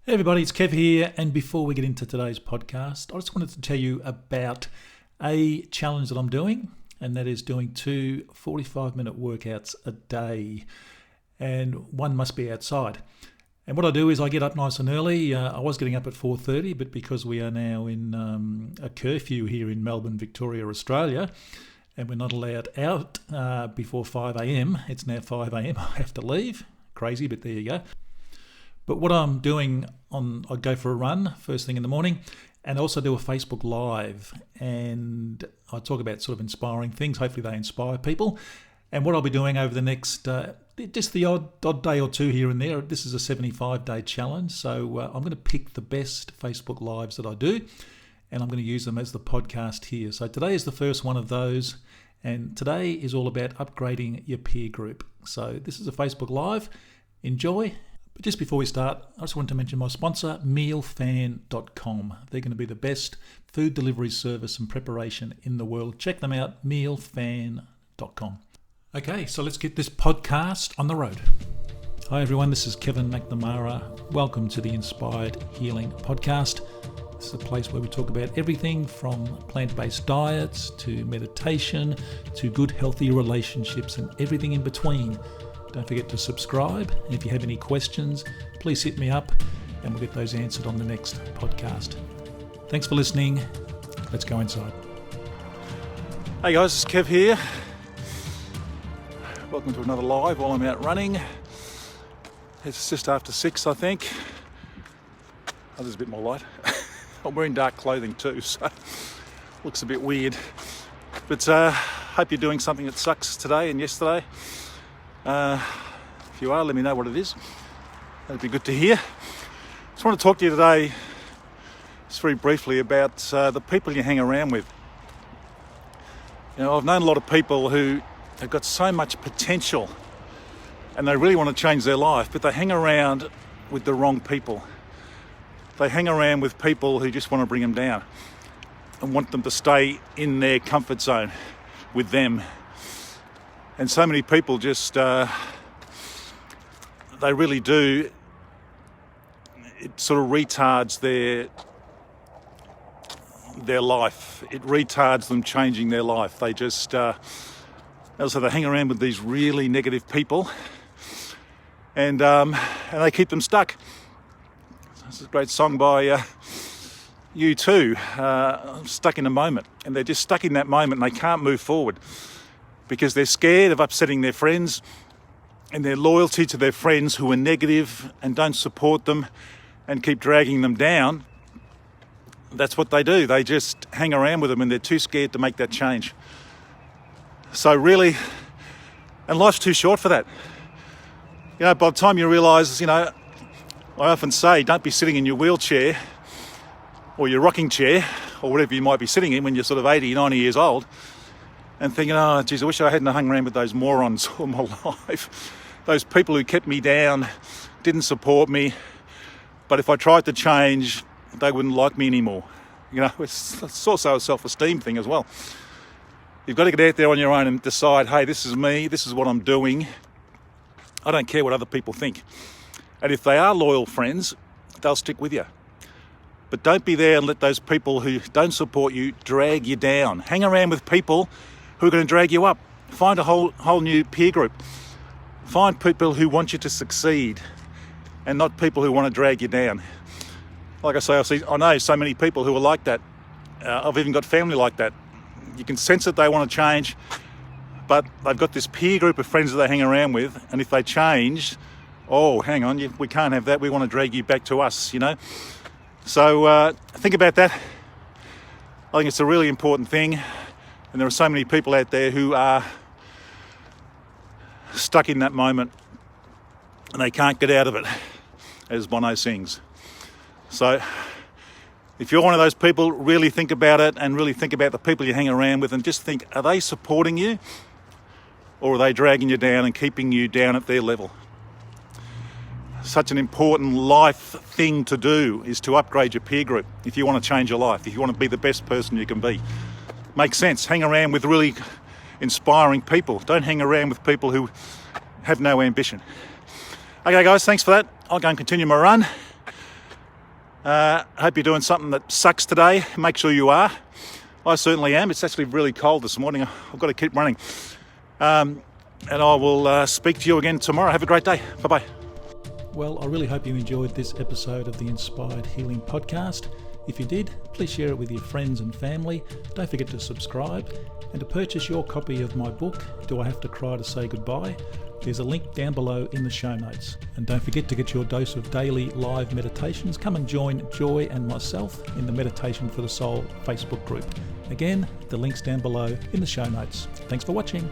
Hey everybody, it's Kev here, and before we get into today's podcast, I just wanted to tell you about a challenge that I'm doing, and that is doing 2 45-minute workouts a day, and one must be outside. And what I do is I get up nice and early. I was getting up at 4:30, but because we are now in a curfew here in Melbourne, Victoria, Australia, and we're not allowed out before 5 a.m, it's now 5 a.m, I have to leave. Crazy, but there you go. But what I'm doing, I go for a run first thing in the morning, and also do a Facebook Live, and I talk about sort of inspiring things. Hopefully they inspire people. And what I'll be doing over the next, just the odd day or two here and there, this is a 75-day challenge, so I'm going to pick the best Facebook Lives that I do, and I'm going to use them as the podcast here. So today is the first one of those, and today is all about upgrading your peer group. So this is a Facebook Live. Enjoy. But just before we start, I just want to mention my sponsor, mealfan.com. They're going to be the best food delivery service and preparation in the world. Check them out, mealfan.com. Okay, so let's get this podcast on the road. Hi everyone, this is Kevin McNamara. Welcome to the Inspired Healing Podcast. This is a place where we talk about everything from plant-based diets to meditation to good healthy relationships and everything in between. Don't forget to subscribe, and if you have any questions, please hit me up and we'll get those answered on the next podcast. Thanks for listening. Let's go inside. Hey guys, it's Kev here. Welcome to another live while I'm out running. It's just after 6, I think. Oh, there's a bit more light. I'm wearing dark clothing too, so looks a bit weird. But hope you're doing something that sucks today and yesterday. If you are, let me know what it is. That'd be good to hear. Just want to talk to you today, just very briefly, about the people you hang around with. You know, I've known a lot of people who have got so much potential and they really want to change their life, but they hang around with the wrong people. They hang around with people who just want to bring them down and want them to stay in their comfort zone with them. And so many people just, they really do, it sort of retards their life. It retards them changing their life. They just, also they hang around with these really negative people and they keep them stuck. This is a great song by U2, Stuck in a Moment. And they're just stuck in that moment and they can't move forward, because they're scared of upsetting their friends, and their loyalty to their friends who are negative and don't support them and keep dragging them down. That's what they do. They just hang around with them and they're too scared to make that change. So really, and life's too short for that. You know, by the time you realise, you know, I often say, don't be sitting in your wheelchair or your rocking chair or whatever you might be sitting in when you're sort of 80, 90 years old, and thinking, oh, geez, I wish I hadn't hung around with those morons all my life. Those people who kept me down, didn't support me, but if I tried to change, they wouldn't like me anymore. You know, it's also a self-esteem thing as well. You've got to get out there on your own and decide, hey, this is me, this is what I'm doing. I don't care what other people think. And if they are loyal friends, they'll stick with you. But don't be there and let those people who don't support you drag you down. Hang around with people who are going to drag you up. Find a whole new peer group. Find people who want you to succeed and not people who want to drag you down. Like I say, I know so many people who are like that. I've even got family like that. You can sense that they want to change, but they've got this peer group of friends that they hang around with, and if they change, oh, hang on, we can't have that. We want to drag you back to us, you know. So think about that. I think it's a really important thing. And there are so many people out there who are stuck in that moment and they can't get out of it, as Bono sings. So if you're one of those people, really think about it and really think about the people you hang around with and just think, are they supporting you or are they dragging you down and keeping you down at their level? Such an important life thing to do is to upgrade your peer group if you want to change your life, if you want to be the best person you can be. Makes sense. Hang around with really inspiring people. Don't hang around with people who have no ambition. Okay guys, thanks for that. I'll go and continue my run. Hope you're doing something that sucks today. Make sure you are. I certainly am. It's actually really cold this morning. I've got to keep running. And I will speak to you again tomorrow. Have a great day. Bye-bye. Well, I really hope you enjoyed this episode of the Inspired Healing Podcast. If you did, please share it with your friends and family. Don't forget to subscribe and to purchase your copy of my book, Do I Have to Cry to Say Goodbye? There's a link down below in the show notes. And don't forget to get your dose of daily live meditations. Come and join Joy and myself in the Meditation for the Soul Facebook group. Again, the link's down below in the show notes. Thanks for watching.